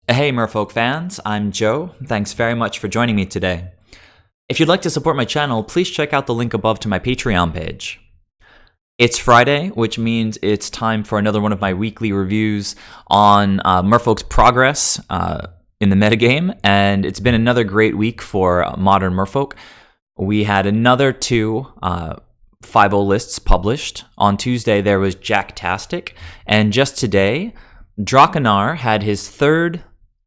Hey Merfolk fans, I'm Joe. Thanks very much for joining me today. If you'd like to support my channel, please check out the link above to my Patreon page. It's Friday, which means it's time for another one of my weekly reviews on Merfolk's progress in the metagame, and it's been another great week for Modern Merfolk. We had another two 5.0 lists published. On Tuesday, there was Jacktastic, and just today, Drakanar had his third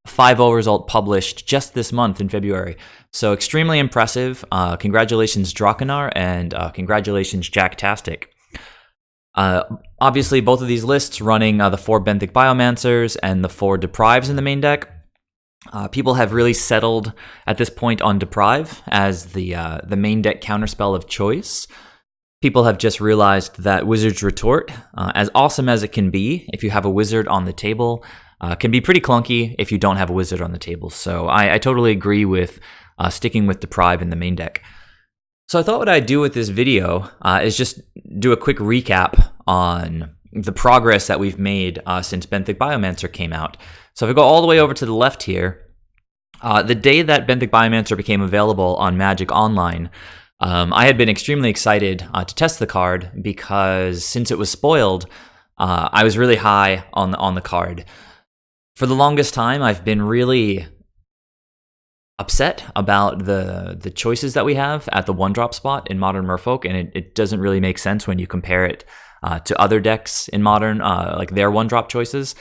5.0 result published just this month in February. So extremely impressive. Congratulations, Drakanar, and congratulations, Jacktastic. Obviously, both of these lists running the 4 Benthic Biomancers and the 4 Deprives in the main deck. People have really settled at this point on Deprive as the main deck counterspell of choice. People have just realized that Wizard's Retort, as awesome as it can be if you have a wizard on the table, can be pretty clunky if you don't have a wizard on the table. So I totally agree with sticking with Deprive in the main deck. So I thought what I'd do with this video is just do a quick recap on the progress that we've made since Benthic Biomancer came out. So if I go all the way over to the left here, the day that Benthic Biomancer became available on Magic Online, I had been extremely excited to test the card because since it was spoiled, I was really high on the card. For the longest time, I've been really upset about the choices that we have at the 1-drop spot in Modern Merfolk, and it doesn't really make sense when you compare it to other decks in Modern, like their 1-drop choices.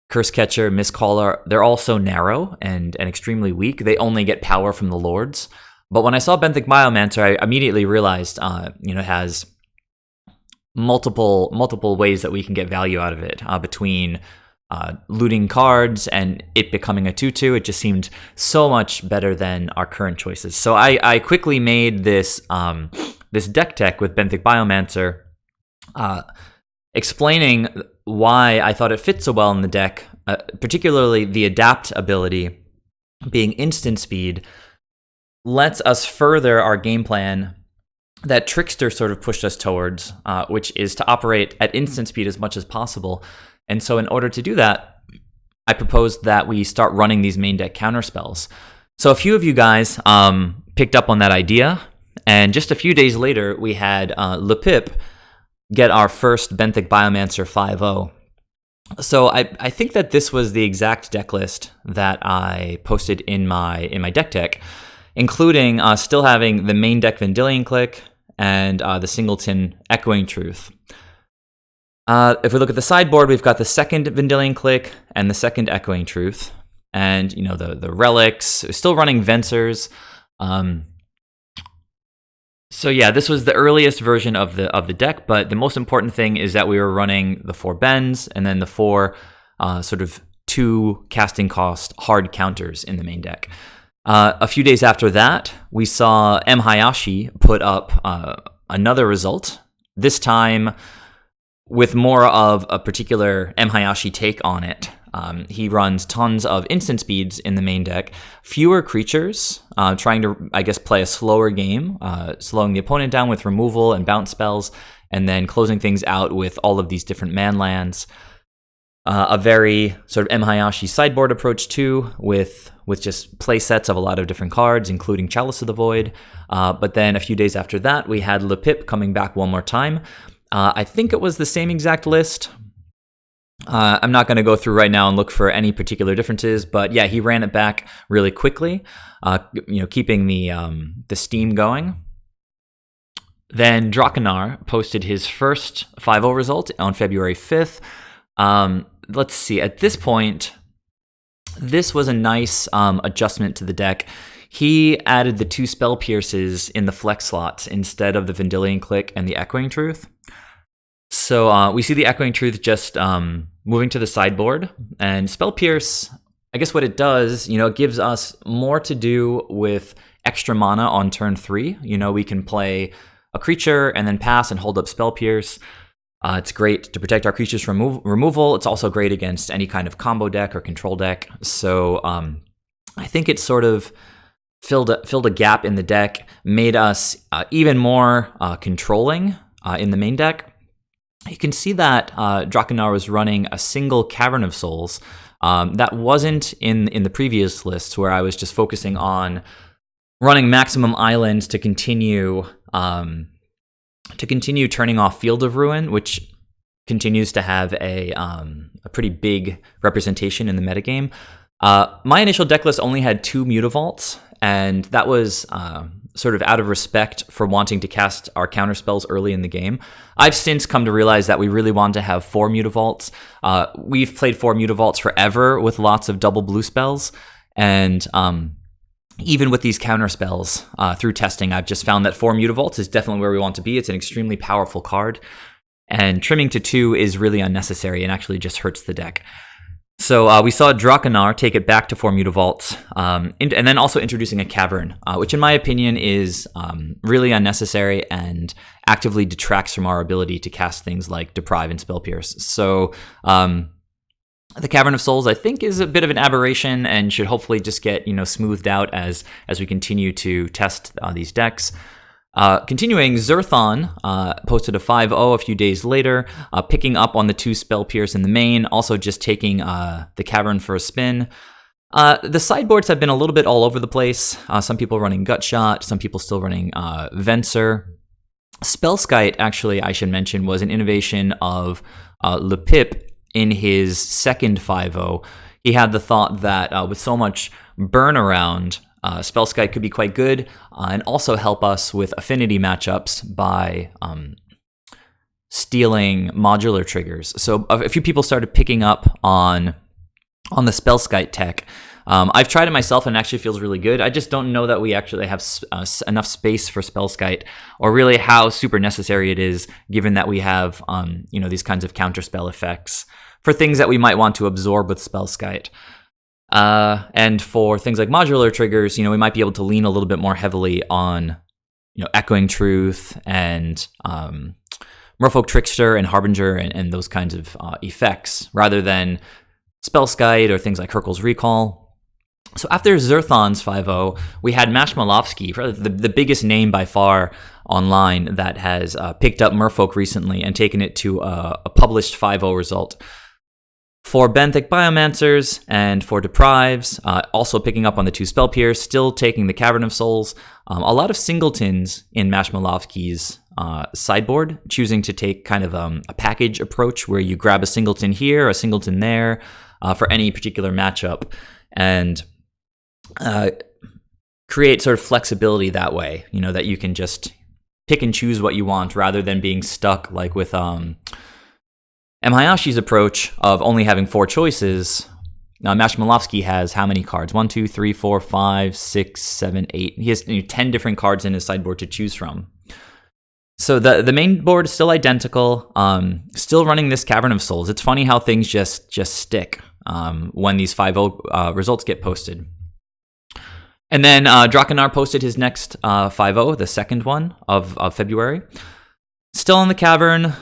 Curse Catcher, Mistcaller, they're all so narrow and extremely weak. They only get power from the Lords. But when I saw Benthic Biomancer, I immediately realized, it has multiple ways that we can get value out of it between looting cards and it becoming a 2/2. It just seemed so much better than our current choices. So I quickly made this this deck tech with Benthic Biomancer, explaining why I thought it fit so well in the deck, particularly the adapt ability being instant speed lets us further our game plan that Trickster sort of pushed us towards, which is to operate at instant speed as much as possible. And so in order to do that, I proposed that we start running these main deck counterspells. So a few of you guys picked up on that idea, and just a few days later, we had Le Pip get our first Benthic Biomancer 5.0. So I think that this was the exact deck list that I posted in my deck tech, including still having the main deck Vendilion Click and the singleton Echoing Truth. If we look at the sideboard, we've got the second Vendilion Click and the second Echoing Truth, and the relics. Still running Vencers. So yeah, this was the earliest version of the deck, but the most important thing is that we were running the 4 bends and then the 4 sort of 2 casting cost hard counters in the main deck. A few days after that, we saw M. Hayashi put up another result, this time with more of a particular M. Hayashi take on it. He runs tons of instant speeds in the main deck, fewer creatures, trying to, I guess, play a slower game, slowing the opponent down with removal and bounce spells, and then closing things out with all of these different man lands. A very sort of M. Hayashi sideboard approach too, with just play sets of a lot of different cards, including Chalice of the Void. But then a few days after that, we had Le Pip coming back one more time. I think it was the same exact list. I'm not going to go through right now and look for any particular differences, but yeah, he ran it back really quickly, keeping the steam going. Then Drakanar posted his first 5.0 result on February 5th. Let's see, at this point, this was a nice adjustment to the deck. He added the 2 Spell Pierces in the flex slots instead of the Vendilion Click and the Echoing Truth. So we see the Echoing Truth just moving to the sideboard, and Spell Pierce, I guess what it does, it gives us more to do with extra mana on turn 3. We can play a creature and then pass and hold up Spell Pierce. It's great to protect our creatures from removal. It's also great against any kind of combo deck or control deck. So I think it sort of filled a gap in the deck, made us even more controlling in the main deck. You can see that Drakanar was running a single Cavern of Souls That wasn't in the previous lists where I was just focusing on running maximum islands to continue turning off Field of Ruin, which continues to have a pretty big representation in the metagame. My initial deck list only had 2 Mutavaults, and that was sort of out of respect for wanting to cast our counterspells early in the game. I've since come to realize that we really want to have 4 Mutavaults. We've played 4 Mutavaults forever with lots of double blue spells, and even with these counterspells, through testing, I've just found that 4 Mutavaults is definitely where we want to be. It's an extremely powerful card, and trimming to 2 is really unnecessary and actually just hurts the deck. So we saw Drakanar take it back to 4 Mutavaults, and then also introducing a Cavern, which in my opinion is really unnecessary and actively detracts from our ability to cast things like Deprive and Spell Pierce. So the Cavern of Souls, I think, is a bit of an aberration and should hopefully just get smoothed out as we continue to test these decks. Continuing, Zerthon posted a 5-0 a few days later, picking up on the 2 Spell Pierce in the main, also just taking the Cavern for a spin. The sideboards have been a little bit all over the place. Some people running Gutshot, some people still running Venser. Spellskite, actually, I should mention, was an innovation of Le Pip in his second 5-0. He had the thought that with so much burn around, Spellskite could be quite good and also help us with affinity matchups by stealing modular triggers. So a few people started picking up on the Spellskite tech. I've tried it myself and it actually feels really good. I just don't know that we actually have enough space for Spellskite, or really how super necessary it is, given that we have these kinds of counterspell effects for things that we might want to absorb with Spellskite. And for things like modular triggers, we might be able to lean a little bit more heavily on, Echoing Truth and Merfolk Trickster and Harbinger and those kinds of effects, rather than Spellskite or things like Hurkyl's Recall. So after Zerthon's 5-0, we had Mash Malofsky, the biggest name by far online that has picked up Merfolk recently and taken it to a published 5-0 result. For Benthic Biomancers and for Deprives, also picking up on the 2 Spell Pierce, still taking the Cavern of Souls. A lot of singletons in Mash Malofsky's sideboard, choosing to take kind of a package approach where you grab a singleton here, a singleton there, for any particular matchup, and create sort of flexibility that way, that you can just pick and choose what you want rather than being stuck like with M. Hayashi's approach of only having 4 choices. Now, Mash Malofsky has how many cards? 1, 2, 3, 4, 5, 6, 7, 8. He has 10 different cards in his sideboard to choose from. So the main board is still identical, still running this Cavern of Souls. It's funny how things just stick when these 5-0 results get posted. And then Drakanar posted his next 5-0, the second one of February. Still on the Cavern.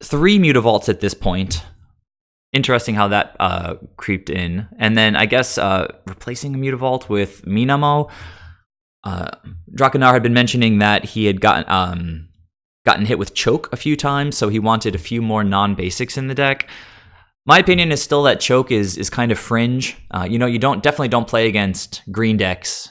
3 Mutavaults at this point. Interesting how that creeped in. And then I guess replacing a Mutavault with Minamo. Drakanar had been mentioning that he had gotten hit with Choke a few times, so he wanted a few more non-basics in the deck. My opinion is still that Choke is kind of fringe. You definitely don't play against green decks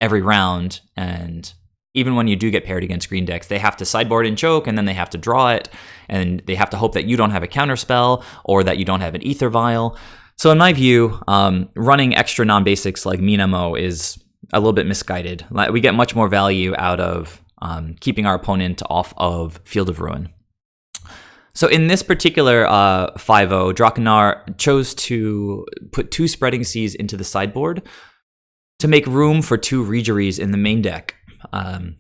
every round, and even when you do get paired against green decks, they have to sideboard and Choke, and then they have to draw it, and they have to hope that you don't have a counterspell or that you don't have an Ether Vial. So in my view, running extra non-basics like Minamo is a little bit misguided. We get much more value out of keeping our opponent off of Field of Ruin. So in this particular 5-0, Drakanar chose to put 2 Spreading Seas into the sideboard to make room for 2 Regeries in the main deck. The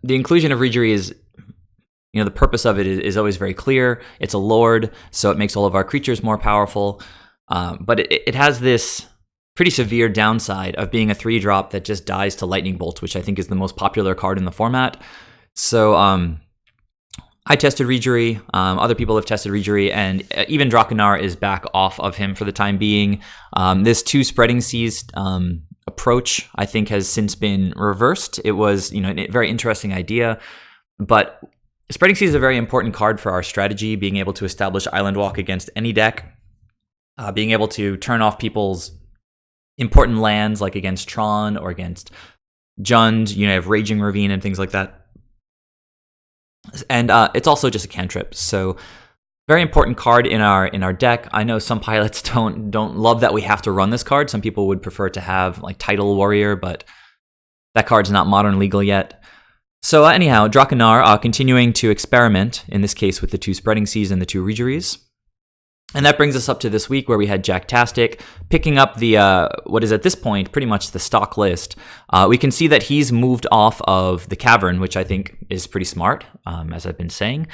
inclusion of Regery is, the purpose of it is always very clear. It's a Lord, so it makes all of our creatures more powerful. But it has this pretty severe downside of being a 3-drop that just dies to Lightning Bolt, which I think is the most popular card in the format. So I tested Regery, other people have tested Regery, and even Drakanar is back off of him for the time being. This 2 Spreading Seas approach, I think, has since been reversed. It was, a very interesting idea, but Spreading Seas is a very important card for our strategy, being able to establish Island Walk against any deck. being able to turn off people's important lands, like against Tron or against Jund. You have Raging Ravine and things like that. And it's also just a cantrip, so very important card in our deck. I know some pilots don't love that we have to run this card. Some people would prefer to have like Tidal Warrior, but that card's not modern legal yet. So anyhow, Drakanar continuing to experiment, in this case with the 2 Spreading Seas and the 2 Regeries. And that brings us up to this week where we had Jacktastic picking up the, what is at this point pretty much the stock list. We can see that he's moved off of the Cavern, which I think is pretty smart, as I've been saying.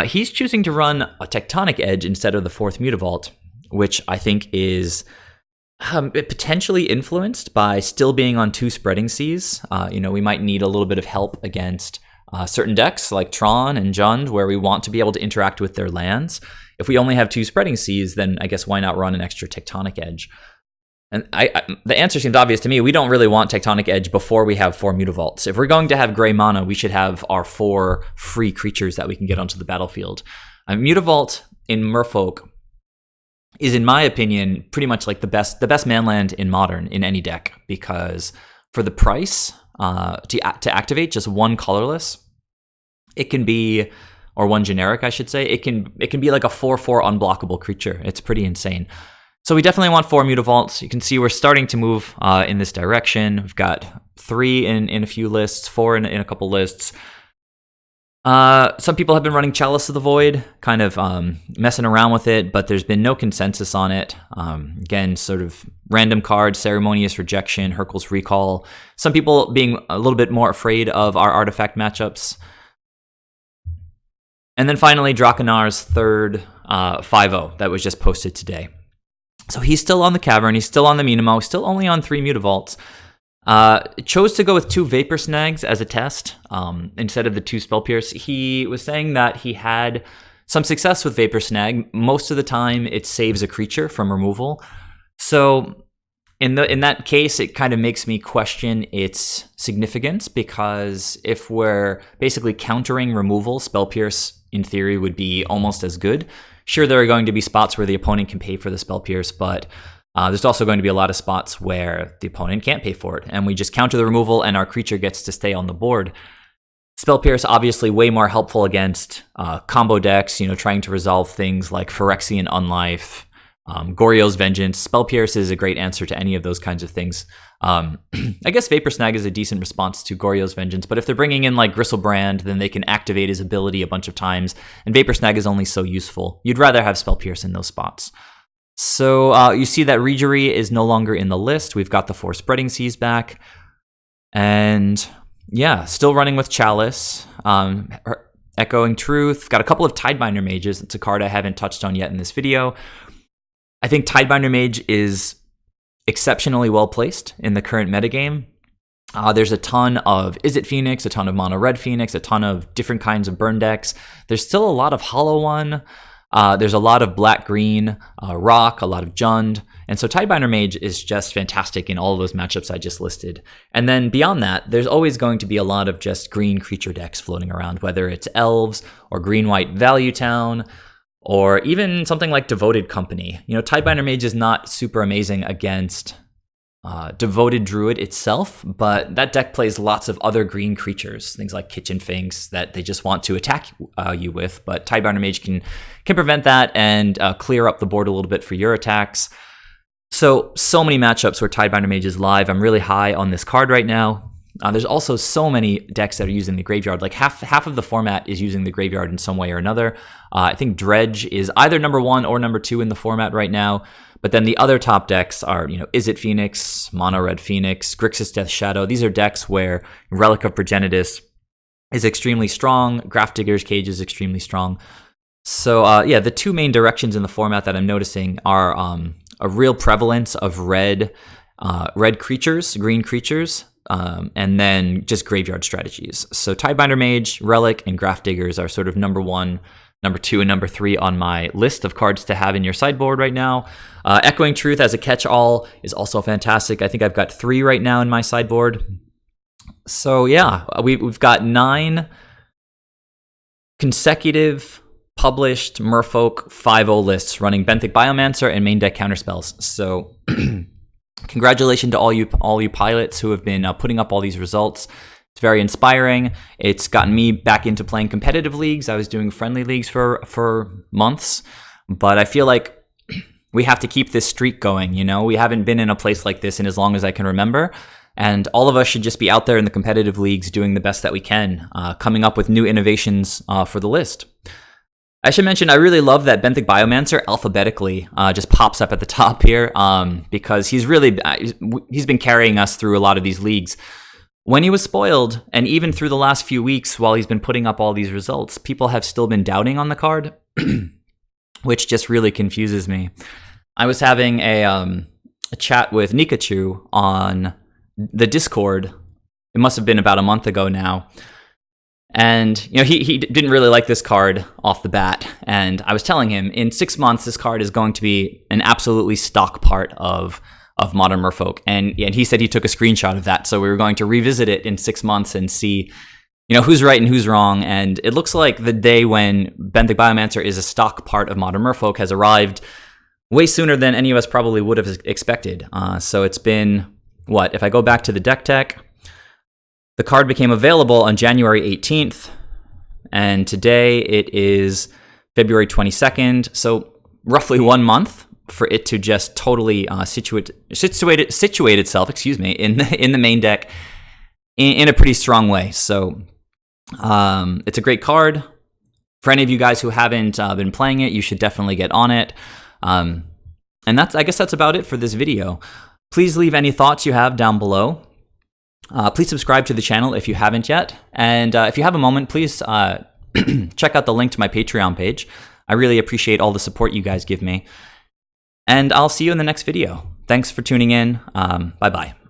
He's choosing to run a Tectonic Edge instead of the 4th Mutavault, which I think is potentially influenced by still being on 2 Spreading Seas. We might need a little bit of help against certain decks like Tron and Jund, where we want to be able to interact with their lands. If we only have 2 Spreading Seas, then I guess why not run an extra Tectonic Edge? And the answer seems obvious to me. We don't really want Tectonic Edge before we have 4 Mutavaults. If we're going to have gray mana, we should have our 4 free creatures that we can get onto the battlefield. Mutavault in Merfolk is, in my opinion, pretty much like the best manland in Modern in any deck, because for the price to activate just 1 colorless, it can be, or 1 generic, I should say, it can be like a 4/4 unblockable creature. It's pretty insane. So we definitely want 4 Mutavaults. You can see we're starting to move in this direction. We've got 3 in a few lists, 4 in a couple lists. Some people have been running Chalice of the Void, kind of messing around with it, but there's been no consensus on it. Again, sort of random cards, Ceremonious Rejection, Hurkyl's Recall. Some people being a little bit more afraid of our artifact matchups. And then finally, Drakanar's 3rd 5/0 that was just posted today. So he's still on the Cavern, he's still on the Minimo, still only on 3 Mutavaults. Chose to go with 2 Vapor Snags as a test instead of the 2 Spell Pierce. He was saying that he had some success with Vapor Snag. Most of the time, it saves a creature from removal. So in that case, it kind of makes me question its significance, because if we're basically countering removal, Spell Pierce, in theory, would be almost as good. Sure, there are going to be spots where the opponent can pay for the Spell Pierce, but there's also going to be a lot of spots where the opponent can't pay for it, and we just counter the removal and our creature gets to stay on the board. Spell Pierce obviously way more helpful against combo decks, trying to resolve things like Phyrexian Unlife, Goryo's Vengeance. Spell Pierce is a great answer to any of those kinds of things. I guess Vapor Snag is a decent response to Goryo's Vengeance, but if they're bringing in like Gristlebrand, then they can activate his ability a bunch of times, and Vapor Snag is only so useful. You'd rather have Spell Pierce in those spots. So you see that Regery is no longer in the list. We've got the 4 Spreading Seas back. And yeah, still running with Chalice. Echoing Truth. Got a couple of Tidebinder Mages. It's a card I haven't touched on yet in this video. I think Tidebinder Mage is exceptionally well placed in the current metagame. There's a ton of Izzet Phoenix, a ton of Mono Red Phoenix, a ton of different kinds of burn decks. There's still a lot of Hollow One. There's a lot of Black-Green, Rock, a lot of Jund. And so Tidebinder Mage is just fantastic in all of those matchups I just listed. And then beyond that, there's always going to be a lot of just green creature decks floating around, whether it's Elves or Green-White Value Town, or even something like Devoted Company. Tidebinder Mage is not super amazing against Devoted Druid itself, but that deck plays lots of other green creatures, things like Kitchen Finks that they just want to attack you with, but Tidebinder Mage can prevent that and clear up the board a little bit for your attacks. So many matchups where Tidebinder Mage is live. I'm really high on this card right now. There's also so many decks that are using the graveyard. Like half of the format is using the graveyard in some way or another. I think Dredge is either number 1 or number 2 in the format right now. But then the other top decks are, Izzet Phoenix, Mono Red Phoenix, Grixis Death Shadow. These are decks where Relic of Progenitus is extremely strong. Grafdigger's Cage is extremely strong. So the 2 main directions in the format that I'm noticing are a real prevalence of red creatures, green creatures, and then just graveyard strategies. So Tidebinder Mage, Relic, and Grafdiggers are sort of number 1, number 2, and number 3 on my list of cards to have in your sideboard right now. Echoing Truth as a catch-all is also fantastic. I think I've got 3 right now in my sideboard. So yeah, we've got 9 consecutive published Merfolk 5.0 lists running Benthic Biomancer and main deck counterspells. So congratulations to all you pilots who have been putting up all these results. It's very inspiring. It's gotten me back into playing competitive leagues. I was doing friendly leagues for months, but I feel like we have to keep this streak going. You know, we haven't been in a place like this in as long as I can remember. And all of us should just be out there in the competitive leagues doing the best that we can, coming up with new innovations for the list. I should mention, I really love that Benthic Biomancer alphabetically just pops up at the top here because he's been carrying us through a lot of these leagues. When he was spoiled, and even through the last few weeks while he's been putting up all these results, people have still been doubting on the card, which just really confuses me. I was having a chat with Nikachu on the Discord. It must have been about a month ago now. And, you know, he didn't really like this card off the bat. And I was telling him, in 6 months, this card is going to be an absolutely stock part of Modern Merfolk. And he said he took a screenshot of that. So we were going to revisit it in 6 months and see, you know, who's right and who's wrong. And it looks like the day when Benthic Biomancer is a stock part of Modern Merfolk has arrived way sooner than any of us probably would have expected. So it's been, what, if I go back to the deck tech, the card became available on January 18th, and today it is February 22nd, so roughly 1 month for it to just totally situate itself, in the main deck in a pretty strong way. So it's a great card. For any of you guys who haven't been playing it, you should definitely get on it. And I guess that's about it for this video. Please leave any thoughts you have down below. Please subscribe to the channel if you haven't yet. And if you have a moment, please check out the link to my Patreon page. I really appreciate all the support you guys give me. And I'll see you in the next video. Thanks for tuning in. Bye-bye.